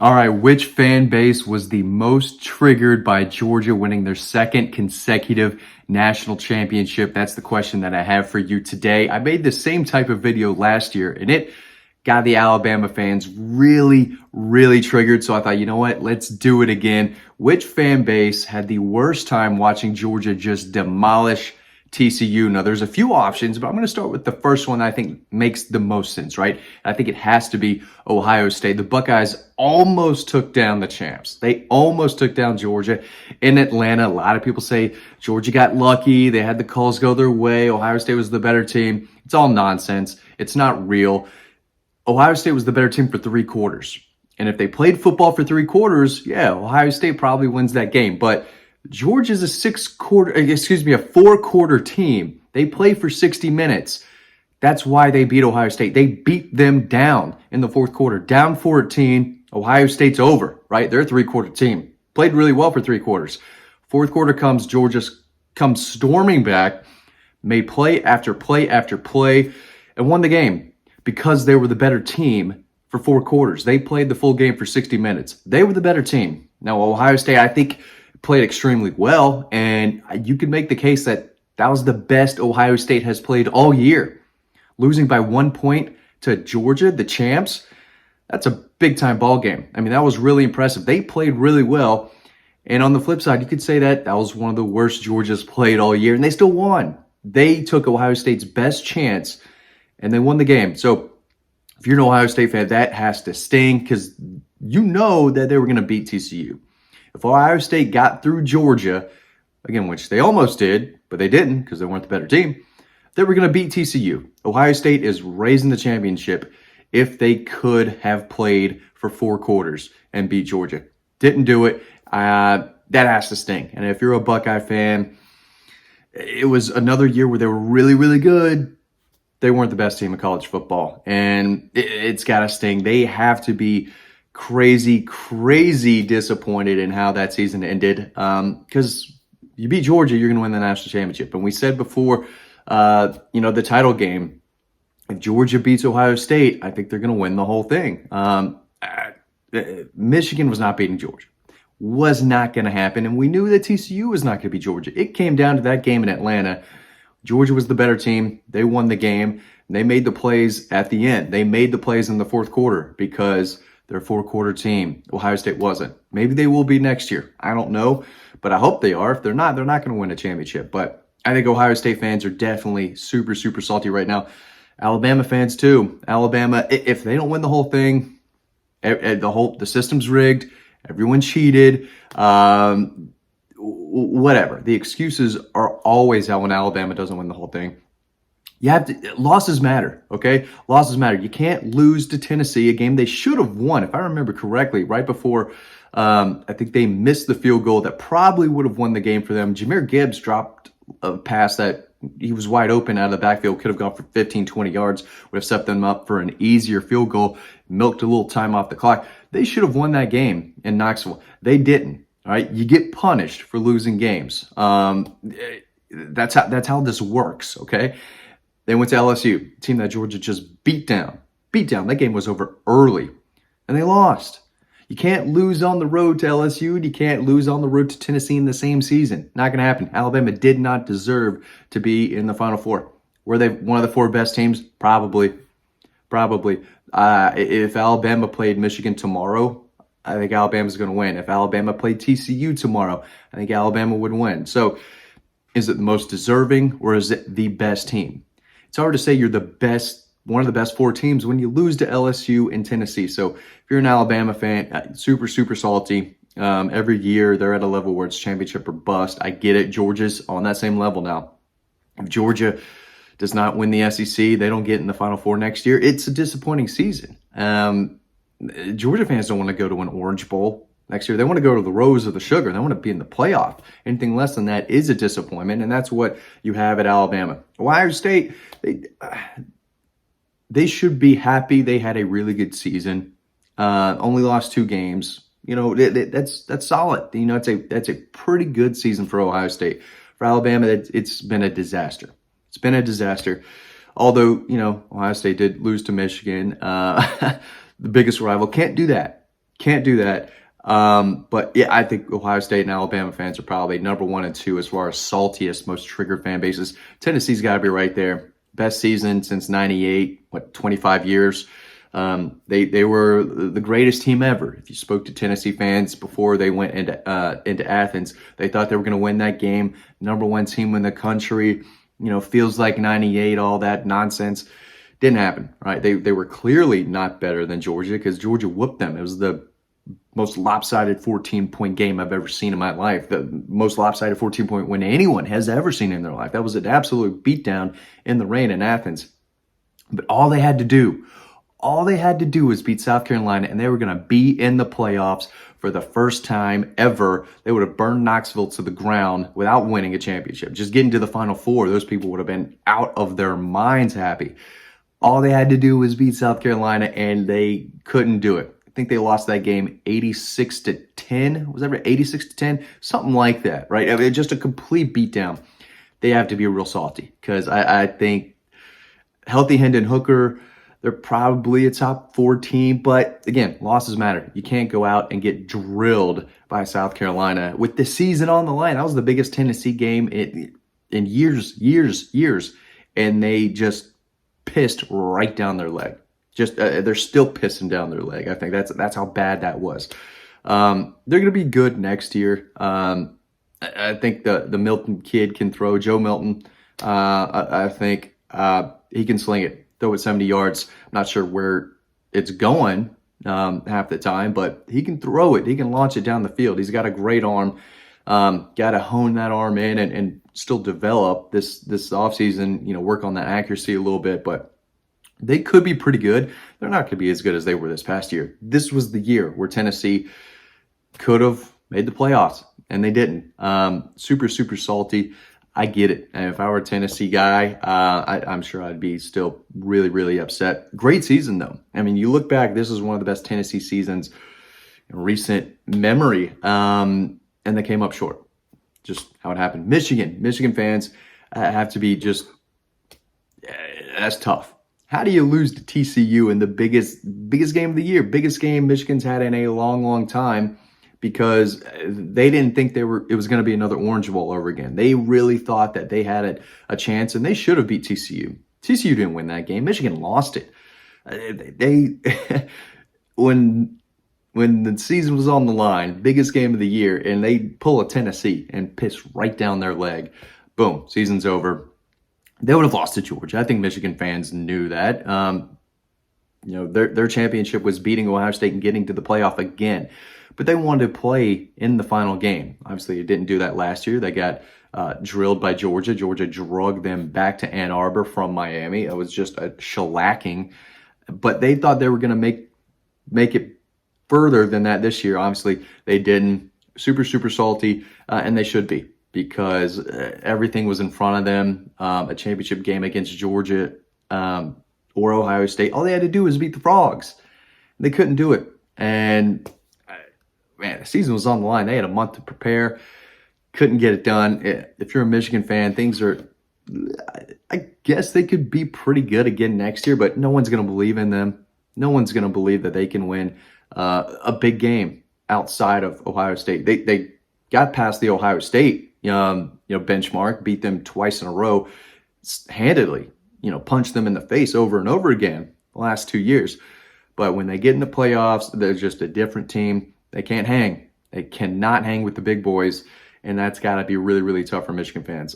All right, which fan base was the most triggered by Georgia winning their second consecutive national championship? That's the question that I have for you today. I made the same type of video last year, and it got the Alabama fans really, really triggered. So I thought, you know what? Let's do it again. Which fan base had the worst time watching Georgia just demolish TCU? Now, there's a few options, but I'm going to start with the first one that I think makes the most sense, right? I think it has to be Ohio State. The Buckeyes almost took down the champs. They almost took down Georgia in Atlanta. A lot of people say Georgia got lucky. They had the calls go their way. Ohio State was the better team. It's all nonsense. It's not real. Ohio State was the better team for 3 quarters. And if they played football for 3 quarters, yeah, Ohio State probably wins that game. But Georgia's a 4-quarter team. They play for 60 minutes. That's why they beat Ohio State. They beat them down in the 4th quarter, down 14. Ohio State's over, right? They're a 3-quarter team. Played really well for 3 quarters. 4th quarter comes, Georgia comes storming back, made play after play after play, and won the game because they were the better team for 4 quarters. They played the full game for 60 minutes. They were the better team. Now, Ohio State, I think, played extremely well, and you could make the case that that was the best Ohio State has played all year. Losing by 1 point to Georgia, the champs, that's a big-time ball game. I mean, that was really impressive. They played really well, and on the flip side, you could say that that was one of the worst Georgia's played all year, and they still won. They took Ohio State's best chance, and they won the game. So if you're an Ohio State fan, that has to sting because you know that they were going to beat TCU. If Ohio State got through Georgia, again, which they almost did, but they didn't because they weren't the better team, they were going to beat TCU. Ohio State is raising the championship if they could have played for 4 quarters and beat Georgia. Didn't do it. That has to sting. And if you're a Buckeye fan, it was another year where they were really, really good. They weren't the best team in college football. And it's got to sting. They have to be crazy disappointed in how that season ended. Because you beat Georgia, you're going to win the national championship. And we said before, the title game, if Georgia beats Ohio State, I think they're going to win the whole thing. Michigan was not beating Georgia. Was not going to happen. And we knew that TCU was not going to beat Georgia. It came down to that game in Atlanta. Georgia was the better team. They won the game. They made the plays at the end. They made the plays in the 4th quarter because they're a 4-quarter team. Ohio State wasn't. Maybe they will be next year. I don't know, but I hope they are. If they're not going to win a championship. But I think Ohio State fans are definitely super salty right now. Alabama fans too. Alabama, if they don't win the whole thing, the system's rigged. Everyone cheated. Whatever. The excuses are always out when Alabama doesn't win the whole thing. Losses matter, okay? Losses matter. You can't lose to Tennessee, a game they should have won, if I remember correctly, right before I think they missed the field goal that probably would have won the game for them. Jahmyr Gibbs dropped a pass that he was wide open out of the backfield, could have gone for 15, 20 yards, would have set them up for an easier field goal, milked a little time off the clock. They should have won that game in Knoxville. They didn't. All right, you get punished for losing games. That's how this works. Okay, they went to LSU, a team that Georgia just beat down. That game was over early, and they lost. You can't lose on the road to LSU, and you can't lose on the road to Tennessee in the same season. Not going to happen. Alabama did not deserve to be in the Final Four. Were they one of the 4 best teams? Probably. If Alabama played Michigan tomorrow, I think Alabama's going to win. If Alabama played TCU tomorrow, I think Alabama would win. So is it the most deserving or is it the best team? It's hard to say you're the best, one of the best 4 teams when you lose to LSU and Tennessee. So if you're an Alabama fan, super salty. Every year they're at a level where it's championship or bust. I get it. Georgia's on that same level now. If Georgia does not win the SEC, they don't get in the Final Four next year, it's a disappointing season. Georgia fans don't want to go to an Orange Bowl next year. They want to go to the Rose or the Sugar. They want to be in the playoff. Anything less than that is a disappointment, and that's what you have at Alabama. Ohio State, they should be happy. They had a really good season. Only lost 2 games. That's solid. That's a pretty good season for Ohio State. For Alabama, it's been a disaster. It's been a disaster. Although, Ohio State did lose to Michigan. The biggest rival. Can't do that. Can't do that. But yeah, I think Ohio State and Alabama fans are probably number 1 and 2 as far as saltiest, most triggered fan bases. Tennessee's got to be right there. Best season since '98. 25 years. They were the greatest team ever. If you spoke to Tennessee fans before they went into Athens, they thought they were going to win that game. Number 1 team in the country. Feels like '98. All that nonsense didn't happen. Right? They were clearly not better than Georgia because Georgia whooped them. It was the most lopsided 14-point game I've ever seen in my life. The most lopsided 14-point win anyone has ever seen in their life. That was an absolute beatdown in the rain in Athens. But all they had to do was beat South Carolina, and they were going to be in the playoffs for the first time ever. They would have burned Knoxville to the ground without winning a championship. Just getting to the Final Four, those people would have been out of their minds happy. All they had to do was beat South Carolina, and they couldn't do it. I think they lost that game 86-10. Was that right? 86-10? Something like that, right? I mean, just a complete beatdown. They have to be real salty because I think healthy Hendon Hooker, they're probably a top 4 team. But again, losses matter. You can't go out and get drilled by South Carolina with the season on the line. That was the biggest Tennessee game in years. And they just pissed right down their leg. They're still pissing down their leg. I think that's how bad that was. They're going to be good next year. I think the Milton kid can throw. Joe Milton, I think he can sling it, throw it 70 yards. I'm not sure where it's going half the time, but he can throw it. He can launch it down the field. He's got a great arm. Got to hone that arm in and still develop this offseason, work on that accuracy a little bit, but they could be pretty good. They're not going to be as good as they were this past year. This was the year where Tennessee could have made the playoffs, and they didn't. Super salty. I get it. And if I were a Tennessee guy, I'm sure I'd be still really, really upset. Great season, though. I mean, you look back, this is one of the best Tennessee seasons in recent memory, and they came up short. Just how it happened. Michigan fans have to be just, that's tough. How do you lose to TCU in the biggest game of the year? Biggest game Michigan's had in a long time, because they didn't think it was going to be another Orange Bowl over again. They really thought that they had a chance, and they should have beat TCU. TCU didn't win that game. Michigan lost it. When the season was on the line, biggest game of the year, and they pull a Tennessee and piss right down their leg, boom, season's over. They would have lost to Georgia. I think Michigan fans knew that. Their championship was beating Ohio State and getting to the playoff again. But they wanted to play in the final game. Obviously, it didn't do that last year. They got drilled by Georgia. Georgia drugged them back to Ann Arbor from Miami. It was just a shellacking. But they thought they were going to make it further than that this year. Obviously, they didn't. Super salty, and they should be, because everything was in front of them. A championship game against Georgia or Ohio State. All they had to do was beat the Frogs. They couldn't do it. And, man, the season was on the line. They had a month to prepare. Couldn't get it done. If you're a Michigan fan, things are, I guess they could be pretty good again next year, but no one's going to believe in them. No one's going to believe that they can win a big game outside of Ohio State. They got past the Ohio State benchmark, beat them twice in a row handedly, punched them in the face over and over again the last 2 years. But when they get in the playoffs, they're just a different team. They can't hang. They cannot hang with the big boys, and that's got to be really, really tough for Michigan fans.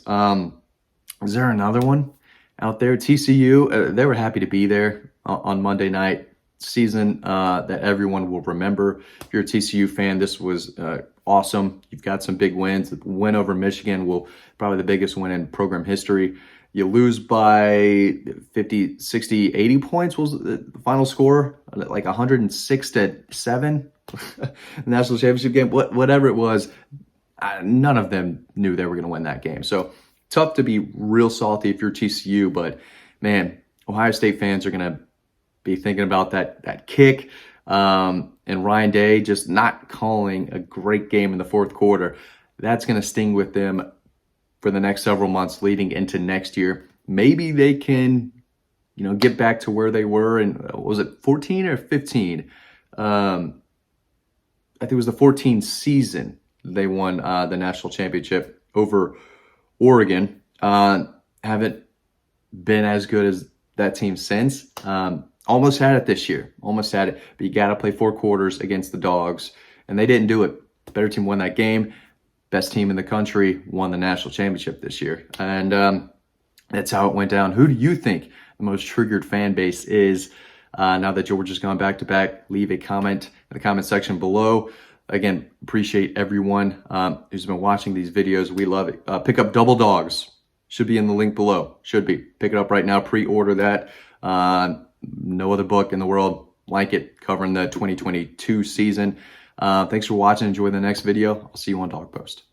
Is there another one out there? TCU, they were happy to be there on Monday night. Season that everyone will remember. If you're a TCU fan, this was awesome. You've got some big wins. The win over Michigan will probably the biggest win in program history. You lose by 50, 60, 80 points was the final score, like 106-7. National championship game, whatever it was. None of them knew they were going to win that game. So tough to be real salty if you're TCU, but man, Ohio State fans are going to be thinking about that kick, and Ryan Day just not calling a great game in the fourth quarter. That's going to sting with them for the next several months leading into next year. Maybe they can, get back to where they were in, was it 14 or 15? think it was the 14 season, they won the national championship over Oregon. Haven't been as good as that team since. Almost had it this year. Almost had it. But you got to play 4 quarters against the Dogs. And they didn't do it. The better team won that game. Best team in the country won the national championship this year. And that's how it went down. Who do you think the most triggered fan base is now that Georgia's gone back-to-back? Leave a comment in the comment section below. Again, appreciate everyone who's been watching these videos. We love it. Pick up Double Dogs. Should be in the link below. Should be. Pick it up right now. Pre-order that. No other book in the world like it, covering the 2022 season. Thanks for watching. Enjoy the next video. I'll see you on Dog Post.